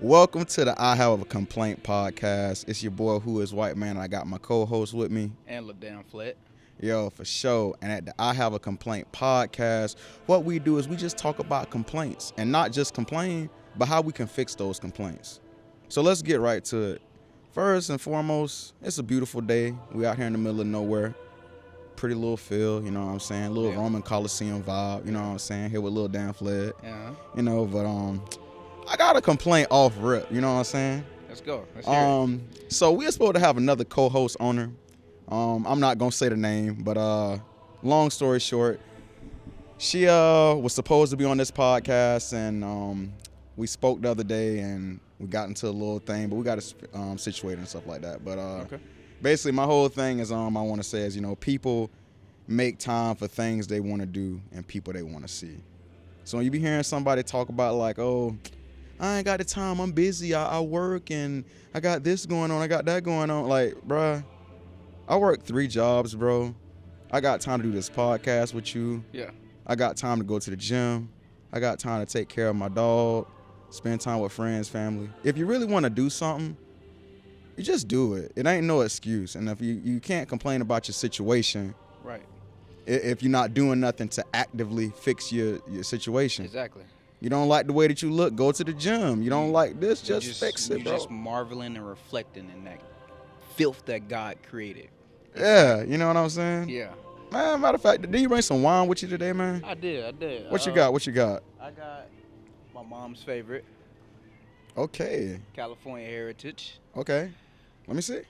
Welcome to the I Have a Complaint podcast. It's your boy Who Is White Man. I got my co-host with me. And LaDan Flat. Yo, for sure. And at the I Have a Complaint podcast, what we do is we just talk about complaints. And not just complain, but how we can fix those complaints. So let's get right to it. First and foremost, it's a beautiful day. We out here in the middle of nowhere. Pretty little feel, you know what I'm saying? Little Roman Coliseum vibe, you know what I'm saying? Here with Lil Dan Flat. Yeah. You know, but I got a complaint off rip, you know what I'm saying? Let's go. Let's hear it. So we're supposed to have another co-host on her. I'm not gonna say the name, but long story short, she was supposed to be on this podcast, and we spoke the other day, and we got into a little thing, but we got to situate and stuff like that. But Okay. basically, my whole thing is I want to say is, you know, people make time for things they want to do and people they want to see. So when you be hearing somebody talk about like, oh, I ain't got the time, I'm busy, I work and I got this going on, I got that going on. Like, bruh, I work 3 jobs, bro. I got time to do this podcast with you. Yeah. I got time to go to the gym. I got time to take care of my dog, spend time with friends, family. If you really want to do something, you just do it. It ain't no excuse. And if you can't complain about your situation, Right. if you're not doing nothing to actively fix your situation. Exactly. You don't like the way that you look, go to the gym. You don't like this, just fix it, you're bro. just marveling and reflecting in that filth that God created. Yeah, you know what I'm saying? Yeah. Man, matter of fact, did you bring some wine with you today, man? I did. What you got? What you got? I got my mom's favorite, Okay. California Heritage. Okay. Let me see.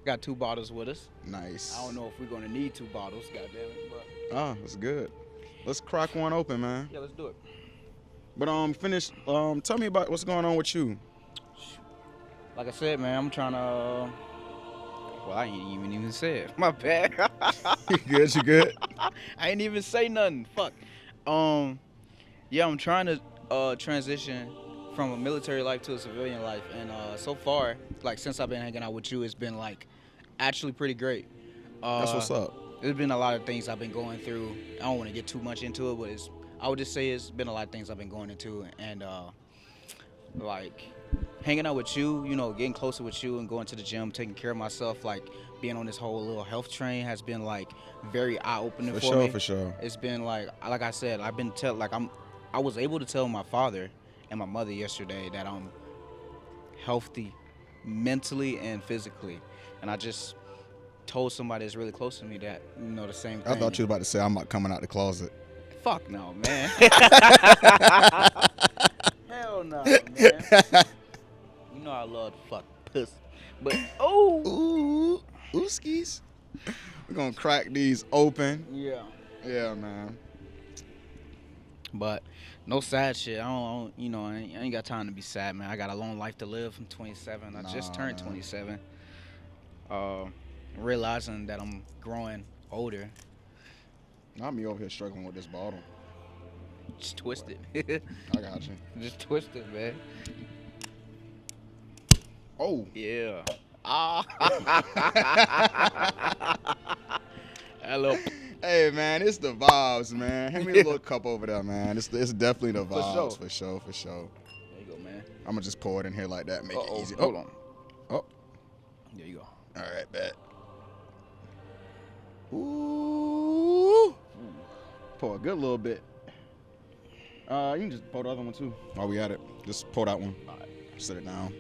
Got 2 bottles with us. Nice. I don't know if we're gonna need 2 bottles, goddamn it, but That's good. Let's crack one open, man. yeah, let's do it. But finish. Tell me about what's going on with you. Like I said, man, I'm trying to. Well, I ain't even say it. My bad. You good? You good? I ain't even say nothing. Fuck. Yeah, I'm trying to transition from a military life to a civilian life, and so far, like since I've been hanging out with you, it's been like actually pretty great. That's what's up. There's been a lot of things I've been going through. I don't want to get too much into it, but I would just say it's been a lot of things I've been going into, and like hanging out with you, you know, getting closer with you and going to the gym, taking care of myself, like being on this whole little health train has been like very eye-opening for me. For sure. It's been like I said, I was able to tell my father and my mother yesterday that I'm healthy mentally and physically, and I just told somebody that's really close to me that, you know, the same thing. I thought you were about to say I'm not coming out the closet. Fuck no, man. Hell no, man. You know I love to fuck pussy. But, Ooh, ooskies. We're gonna crack these open. yeah. Yeah, man. But no sad shit. I don't you know, I ain't got time to be sad, man. I got a long life to live. I'm 27. I just turned 27. Realizing that I'm growing older. Not me over here struggling with this bottle. Just twist it. I got you. Just twist it, man. Oh. Yeah. Ah. Hello. Hey, man, it's the vibes, man. Hand me a little cup over there, man. It's definitely the vibes, for sure. There you go, man. I'm gonna just pour it in here like that, make it easy. Hold on. Oh. There you go. All right, bet. Ooh. Pour a good little bit. You can just pour the other one too. While we at it, just pour that one. All right. Set it down.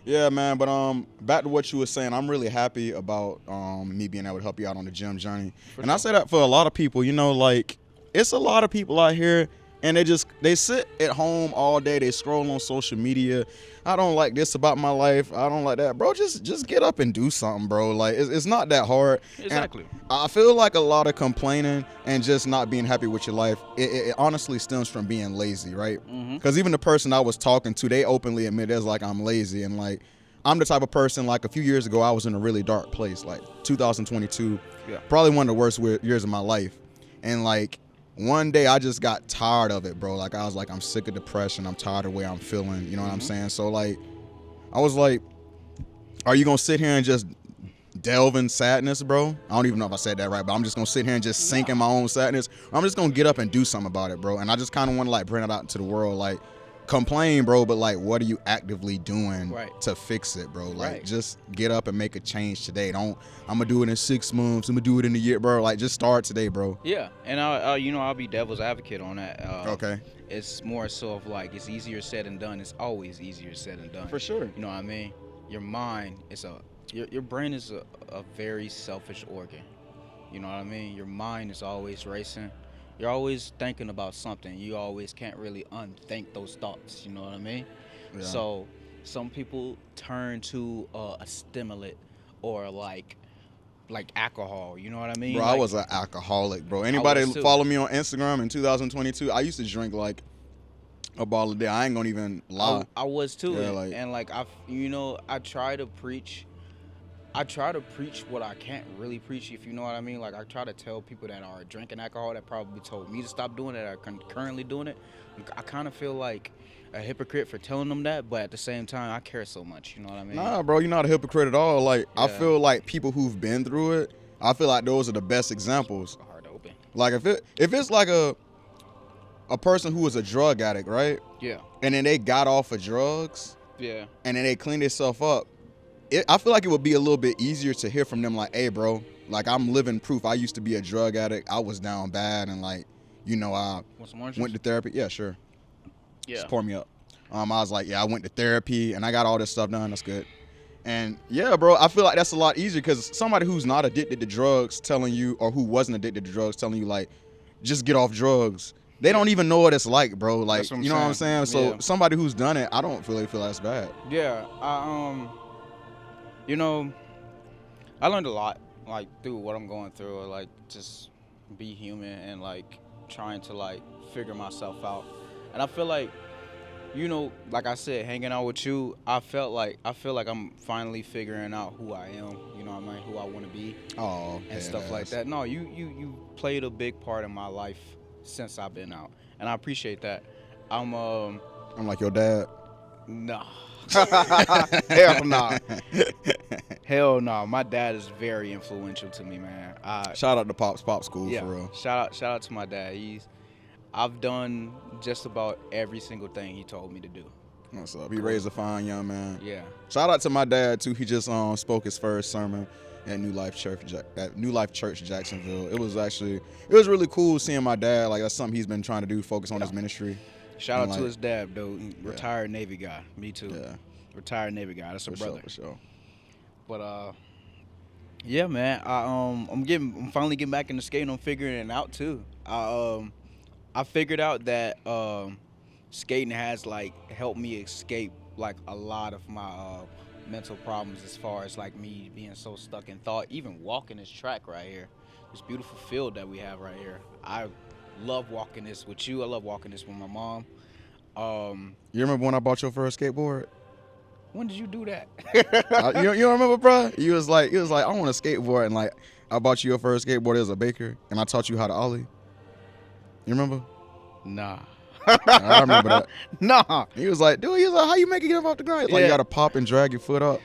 Yeah, man. But back to what you were saying. I'm really happy about me being able to help you out on the gym journey. I say that for a lot of people. You know, like it's a lot of people out here, and they sit at home all day. They scroll on social media. I don't like this about my life. I don't like that, bro. Just get up and do something, bro. Like it's not that hard. Exactly. And I feel like a lot of complaining and just not being happy with your life, it honestly stems from being lazy, right? Because even the person I was talking to, they openly admit it's like I'm lazy, and like I'm the type of person, like a few years ago, I was in a really dark place, like 2022, probably one of the worst years of my life, and like one day I just got tired of it, bro. Like I was like, I'm sick of depression. I'm tired of the way I'm feeling. You know what I'm saying? So like, I was like, are you gonna sit here and just delve in sadness, bro? I don't even know if I said that right, but I'm just gonna sit here and just sink in my own sadness. I'm just gonna get up and do something about it, bro. And I just kind of want to like bring it out into the world, like, complain, bro, but like, what are you actively doing Right. to fix it, bro? Like, Right. just get up and make a change today. Don't, I'm gonna do it in 6 months. I'm gonna do it in a year, bro. Like, just start today, bro. Yeah, and I'll be devil's advocate on that. Okay. It's more so of like it's easier said than done. It's always easier said than done. For sure. You know what I mean? Your mind is your brain is a very selfish organ. You know what I mean? Your mind is always racing. You're always thinking about something. You always can't really unthink those thoughts. You know what I mean? Yeah. So some people turn to a stimulant or like alcohol. You know what I mean? Bro, I Like, was an alcoholic, bro. Anybody was too. follow me on Instagram in 2022? I used to drink like a bottle a day. I ain't gonna even lie. I was too, Yeah, and, like- and like I try to preach. I try to preach what I can't really preach, if you know what I mean. Like I try to tell people that are drinking alcohol that probably told me to stop doing it, that are currently doing it. I kind of feel like a hypocrite for telling them that, but at the same time, I care so much. You know what I mean? Nah, bro, you're not a hypocrite at all. Like, I Yeah. feel like people who've been through it, I feel like those are the best examples. Hard open. Like, if it's like a person who was a drug addict, right? Yeah. And then they got off of drugs, Yeah. and then they cleaned themselves up. I feel like it would be a little bit easier to hear from them, like, hey, bro, like, I'm living proof. I used to be a drug addict. I was down bad, and like, I Want some oranges? went to therapy. Yeah, sure. Yeah. Just pour me up. I was like, yeah, I went to therapy and I got all this stuff done. That's good. And yeah, bro, I feel like that's a lot easier because somebody who's not addicted to drugs telling you, or who wasn't addicted to drugs telling you, like, just get off drugs. They don't even know what it's like, bro. Like, That's what I'm you know what I'm saying? saying. So Yeah. somebody who's done it, I don't really feel that's bad. Yeah. I learned a lot, like through what I'm going through, like just be human and like trying to like figure myself out. And I feel like, like I said, hanging out with you, I feel like I'm finally figuring out who I am. You know what I mean? Who I want to be Oh, and stuff like that. No, you played a big part in my life since I've been out, and I appreciate that. I'm like your dad. no. Hell no. Hell no. My dad is very influential to me, man. Shout out to Pop's Pop School, Yeah. for real. Shout out to my dad. I've done just about every single thing he told me to do. What's up? He raised a fine young man. Yeah. Shout out to my dad too. He just spoke his first sermon at New Life Church Jacksonville. It was really cool seeing my dad. Like, that's something he's been trying to do, focus on his ministry. Shout And, out to like, his dad, though. Retired Navy guy. Me too. Yeah, Retired Navy guy. That's a for brother. sure, for sure. But yeah, man. I'm finally getting back into skating. I'm figuring it out too. I figured out that skating has like helped me escape like a lot of my mental problems as far as like me being so stuck in thought. Even walking this track right here, this beautiful field that we have right here. I love walking this with you. I love walking this with my mom. You remember when I bought your first skateboard? When did you do that? You don't remember, bro? You was like, I want a skateboard, and like, I bought you your first skateboard as a baker, and I taught you how to ollie. You remember? Nah. I remember that. Nah. He was like, how you make it get up off the ground? It's like, Yeah. you gotta pop and drag your foot up.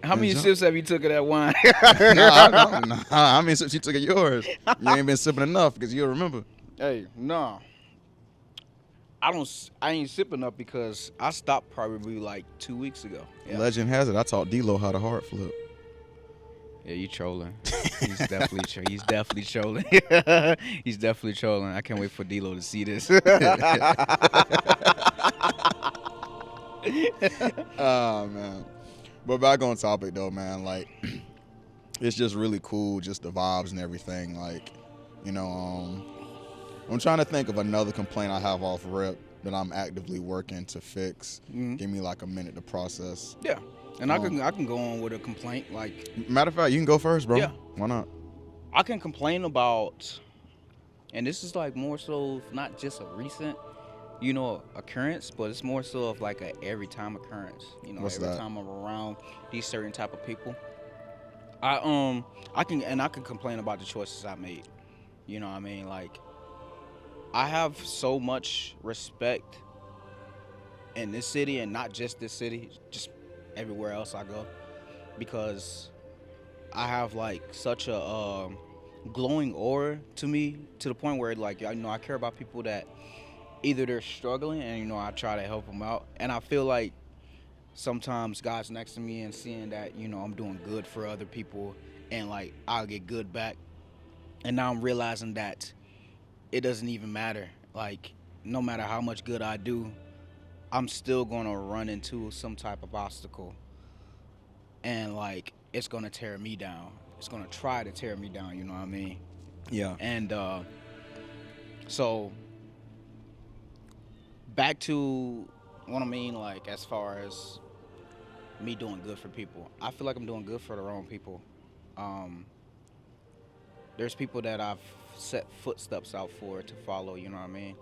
How many jump. sips have you took of that wine? Nah, I mean, since you took it yours, you ain't been sipping enough because you'll remember. Hey, no. I ain't sipping up because I stopped probably like 2 weeks ago. Yeah, Legend has it, I taught D-Lo how to hard flip. yeah, you trolling. He's definitely he's definitely trolling. He's definitely trolling. I can't wait for D-Lo to see this. Oh, man. But back on topic, though, man, like, it's just really cool, just the vibes and everything. Like, I'm trying to think of another complaint I have off rip that I'm actively working to fix. Mhm. Give me like a minute to process. Yeah, and I can go on with a complaint. Like Matter of fact, you can go first, bro. Yeah. Why not? I can complain about, and this is like more so not just a recent, occurrence, but it's more so of like a every time occurrence. What's every that? time I'm around these certain type of people, I can complain about the choices I made. You know what I mean? Like, I have so much respect in this city, and not just this city, just everywhere else I go, because I have like such a glowing aura to me, to the point where like I care about people that either they're struggling and I try to help them out, and I feel like sometimes God's next to me and seeing that I'm doing good for other people, and like I'll get good back, and now I'm realizing that it doesn't even matter. Like, no matter how much good I do, I'm still gonna run into some type of obstacle, and like it's gonna tear me down. It's gonna try to tear me down. You know what I mean? Yeah. And so back to what I mean, like as far as me doing good for people, I feel like I'm doing good for the wrong people. Um, there's people that I've set footsteps out for to follow. You know what I mean?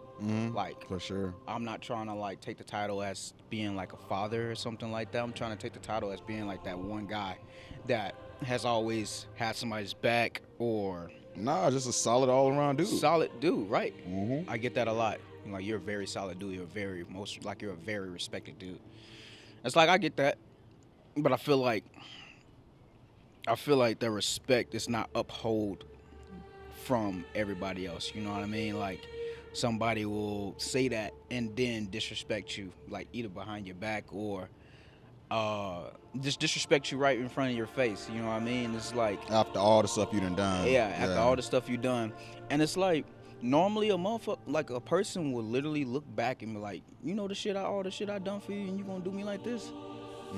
Like, For sure. I'm not trying to like take the title as being like a father or something like that. I'm trying to take the title as being like that one guy that has always had somebody's back, or Nah, just a solid all around dude. solid dude, right? Mm-hmm. I get that a lot. Like, you're a very solid dude. You're a very respected dude. It's like I get that, but I feel like the respect is not upheld from everybody else. You know what I mean? Like, somebody will say that and then disrespect you, like either behind your back or just disrespect you right in front of your face. You know what I mean? It's like, After all the stuff you done done. yeah, after all the stuff you done, and it's like normally a motherfucker, like a person will literally look back and be like, all the shit I done for you, and you gonna do me like this?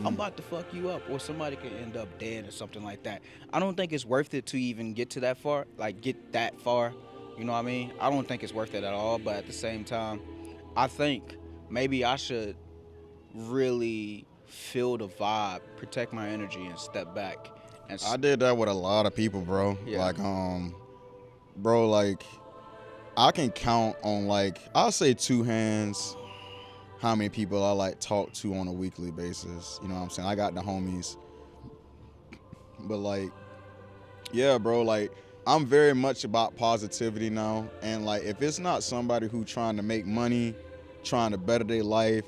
I'm about to fuck you up, or somebody could end up dead or something like that. I don't think it's worth it to even get to that far, like get that far. You know what I mean? I don't think it's worth it at all. But at the same time, I think maybe I should really feel the vibe, protect my energy, and step back. And I did that with a lot of people, bro. Yeah. Like, bro, like, I can count on, like, I'll say two hands how many people I, like, talk to on a weekly basis. You know what I'm saying? I got the homies. But, like, yeah, bro, like, I'm very much about positivity now. And, like, if it's not somebody who trying to make money, trying to better their life,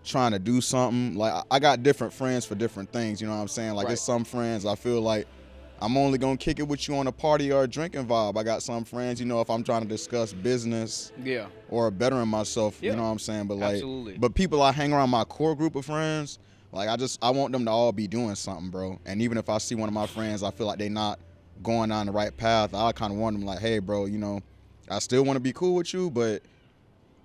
trying to do something, like, I got different friends for different things, you know what I'm saying? Like, Right. It's some friends I feel like I'm only gonna kick it with you on a party or a drinking vibe. I got some friends, if I'm trying to discuss business yeah, or bettering myself, Yeah. you know what I'm saying? But like, Absolutely. but people I hang around my core group of friends, like I want them to all be doing something, bro. And even if I see one of my friends, I feel like they not going down the right path, I kind of want them like, hey, bro, I still want to be cool with you, but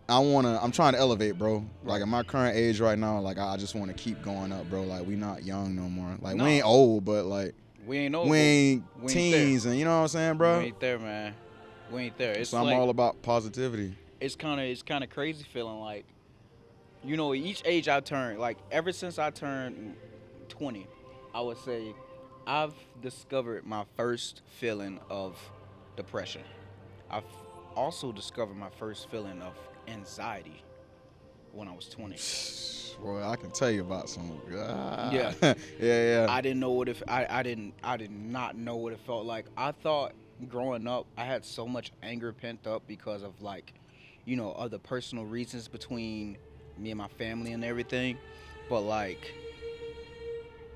I'm trying to elevate, bro. Like at my current age right now, like I just want to keep going up, bro. Like we not young no more. Like No. we ain't old, but like we ain't old. we ain't we ain't teens, and you know what I'm saying, bro? We ain't there, man. We ain't there. It's So I'm like, all about positivity. it's kind of crazy feeling like, each age I turn, like ever since I turned 20, I would say I've discovered my first feeling of depression. I've also discovered my first feeling of anxiety when I was 20. Boy, I can tell you about some. Yeah. yeah. I didn't know what if I did not know what it felt like. I thought growing up I had so much anger pent up because of like, other personal reasons between me and my family and everything. But like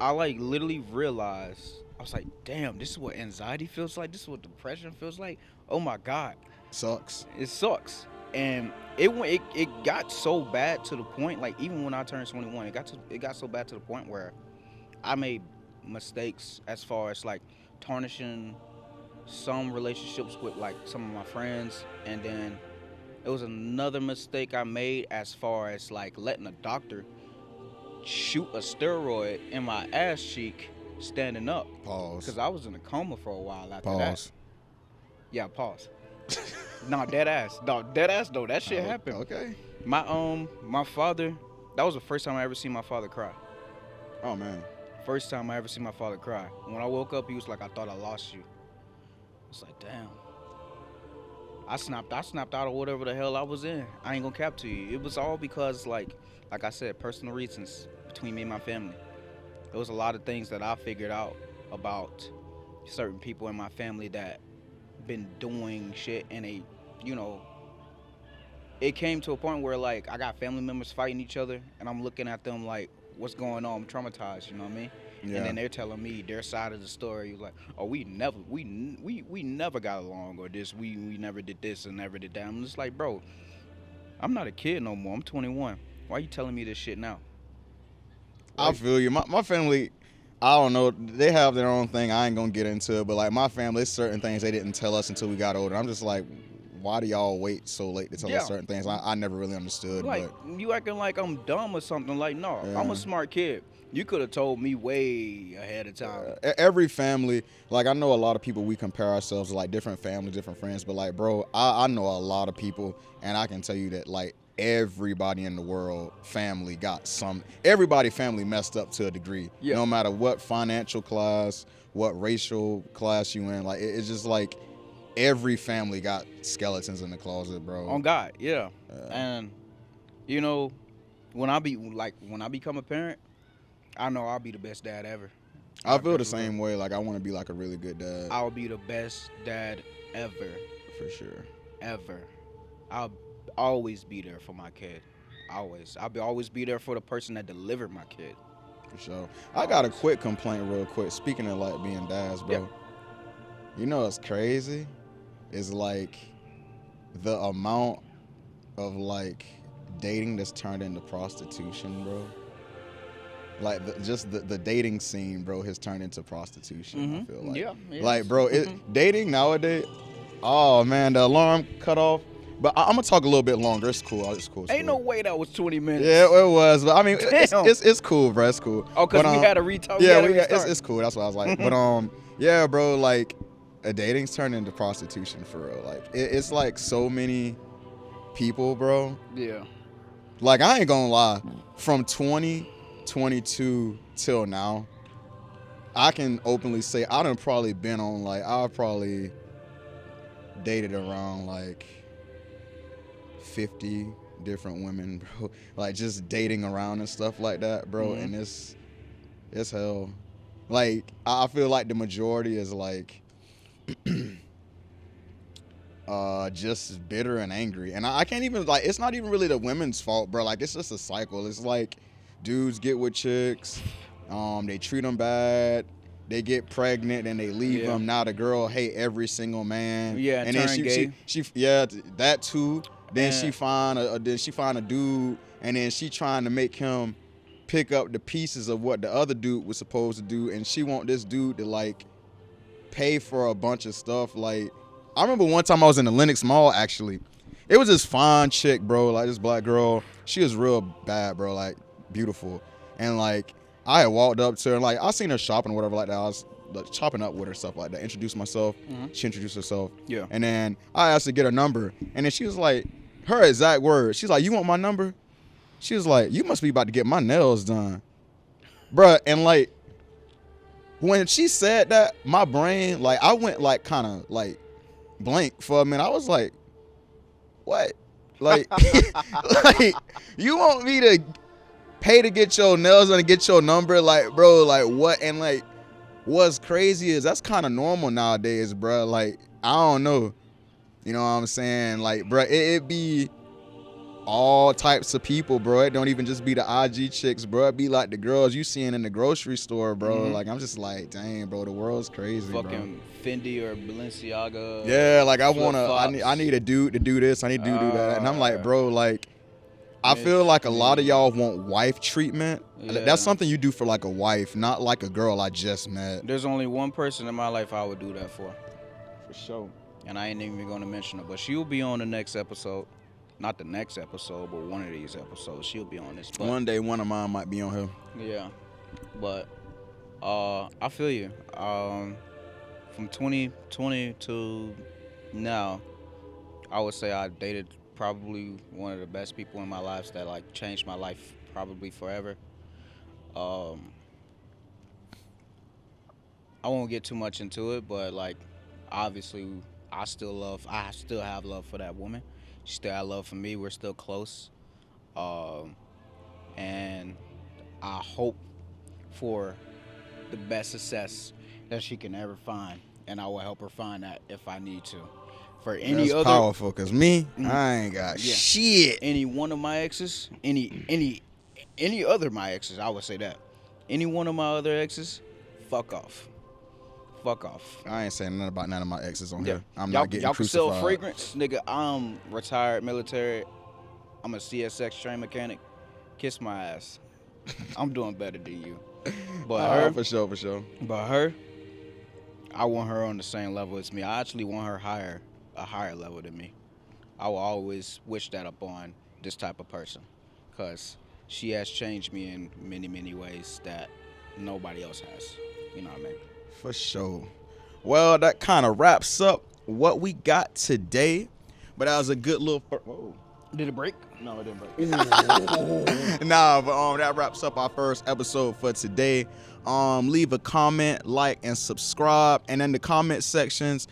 I like literally realized, I was like, damn, this is what anxiety feels like. This is what depression feels like. Oh my God. Sucks. It sucks. And it got so bad to the point, like even when I turned 21, it got so bad to the point where I made mistakes as far as like tarnishing some relationships with like some of my friends, and then it was another mistake I made as far as like letting a doctor shoot a steroid in my ass cheek standing up, Pause. because I was in a coma for a while after that. Pause. Yeah, pause. No, dead ass. No, dead ass though. That shit happened. Okay. My father, that was the first time I ever seen my father cry. Oh man. First time I ever seen my father cry. When I woke up, he was like, I thought I lost you. It's like, damn. I snapped out of whatever the hell I was in. I ain't gonna cap to you. It was all because like I said, personal reasons between me and my family. There was a lot of things that I figured out about certain people in my family that been doing shit, and it came to a point where like I got family members fighting each other, and I'm looking at them like, what's going on? I'm traumatized, you know what I mean? Yeah. And then they're telling me their side of the story, like, oh, we never got along, or this, we never did this and never did that. I'm just like, bro, I'm not a kid no more. I'm 21. Why you telling me this shit now? I feel you. My family, I don't know. They have their own thing. I ain't gonna get into it, but like my family, it's certain things they didn't tell us until we got older. I'm just like, why do y'all wait so late to tell us certain things? I never really understood. Like you acting like I'm dumb or something. Like no, I'm a smart kid. You could have told me way ahead of time. Every family, like I know a lot of people, we compare ourselves to like different families, different friends, but like, bro, I know a lot of people, and I can tell you that like everybody in the world family everybody family messed up to a degree. No matter what financial class, what racial class you in, like it's just like every family got skeletons in the closet, bro. On God, and you know, when I become a parent, I know I'll be the best dad ever. I feel the same way. Like I want to be like a really good dad. I'll be the best dad ever. For sure. Ever. I'll always be there for my kid. Always. Always be there for the person that delivered my kid. For sure. I got a quick complaint real quick. Speaking of like being dads, bro. You know what's crazy? Is like the amount of like dating that's turned into prostitution, bro. Like the dating scene, bro, has turned into prostitution. I feel like, like, bro, dating nowadays. Oh man, the alarm cut off. But I'm gonna talk a little bit longer. It's cool. It's cool. Ain't no way that was 20 minutes. Yeah, it was. But I mean, it's cool, bro. It's cool. Oh, cause we had a retalk. Yeah, it's cool. That's what I was like. But yeah, bro, like, dating's turned into prostitution for real. Like, it's like so many people, bro. Yeah. Like, I ain't gonna lie. From 2022 till now, I can openly say I done probably been on like I've probably dated around like 50 different women, bro. Like just dating around and stuff like that, bro. And it's hell. Like I feel like the majority is like just bitter and angry. And I can't even like it's not even really the women's fault, bro. Like it's just a cycle. It's like dudes get with chicks, they treat them bad, they get pregnant and they leave them. Now the girl hate every single man. Yeah, and turn then gay. she that too. Then she find a dude, and then she trying to make him pick up the pieces of what the other dude was supposed to do, and she want this dude to like pay for a bunch of stuff. Like I remember one time I was in the Lenox Mall actually. It was this fine chick, bro, like this black girl. She was real bad, bro, like beautiful. And like I had walked up to her and like I seen her shopping or whatever like that. I was like, chopping up with her, stuff like that. Introduced myself. She introduced herself. Yeah. And then I asked her to get her number. And then she was like, her exact words. She's like, "You want my number?" She was like, "You must be about to get my nails done." Bruh, and like when she said that, my brain, like I went like kind of like blank for a minute. I was like, what? Like, like you want me to pay to get your nails done and get your number? Like, bro, like what? And like what's crazy is that's kind of normal nowadays, bro. Like, I don't know. You know what I'm saying? Like, bro, it be all types of people, bro. It don't even just be the IG chicks, bro. It be like the girls you seeing in the grocery store, bro. Like, I'm just like, dang, bro, the world's crazy, fucking bro. Fendi or Balenciaga. Yeah, like I need a dude to do this. I need to do that. And I'm like, bro, like, I feel like a lot of y'all want wife treatment. Yeah. That's something you do for like a wife, not like a girl I just met. There's only one person in my life I would do that for. For sure. And I ain't even going to mention her, but she'll be on the next episode. Not the next episode, but one of these episodes. She'll be on this. But one day, one of mine might be on here. Yeah. But I feel you. From 2020 to now, I would say I dated probably one of the best people in my life that like changed my life probably forever. I won't get too much into it, but like obviously I still have love for that woman. She still has love for me. We're still close. And I hope for the best success that she can ever find. And I will help her find that if I need to. For any That's other powerful, cause me, I ain't got shit. Any one of my exes, any other my exes, I would say that. Any one of my other exes, fuck off. Fuck off. I ain't saying nothing about none of my exes on here. I'm y'all, not getting y'all crucified. Y'all can sell fragrance, nigga. I'm retired military. I'm a CSX train mechanic. Kiss my ass. I'm doing better than you. But her, for sure. but her, I want her on the same level as me. I actually want her a higher level than me. I will always wish that upon this type of person, because she has changed me in many, many ways that nobody else has. You know what I mean? For sure. Well, that kind of wraps up what we got today. But that was a good little. Whoa. Did it break? No, it didn't break. Nah, but that wraps up our first episode for today. Leave a comment, like, and subscribe. And in the comment sections,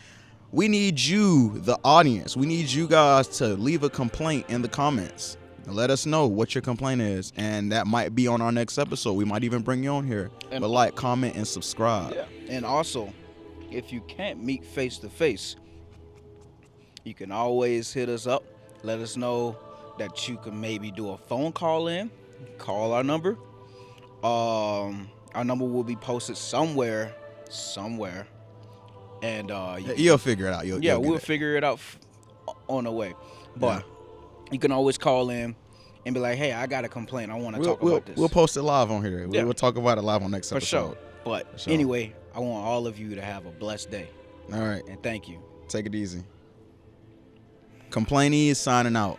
we need you, the audience. We need you guys to leave a complaint in the comments. Let us know what your complaint is, and that might be on our next episode. We might even bring you on here. And but like, comment, and subscribe. Yeah. And also, if you can't meet face to face, you can always hit us up. Let us know that you can maybe do a phone call in. Call our number. Our number will be posted somewhere. And You'll figure it out. We'll figure it out on the way. But you can always call in and be like, hey, I got a complaint. I want to talk about this. We'll post it live on here. Yeah. We'll talk about it live on next For episode. sure. But sure. anyway, I want all of you to have a blessed day. All right. And thank you. Take it easy. Complainee is signing out.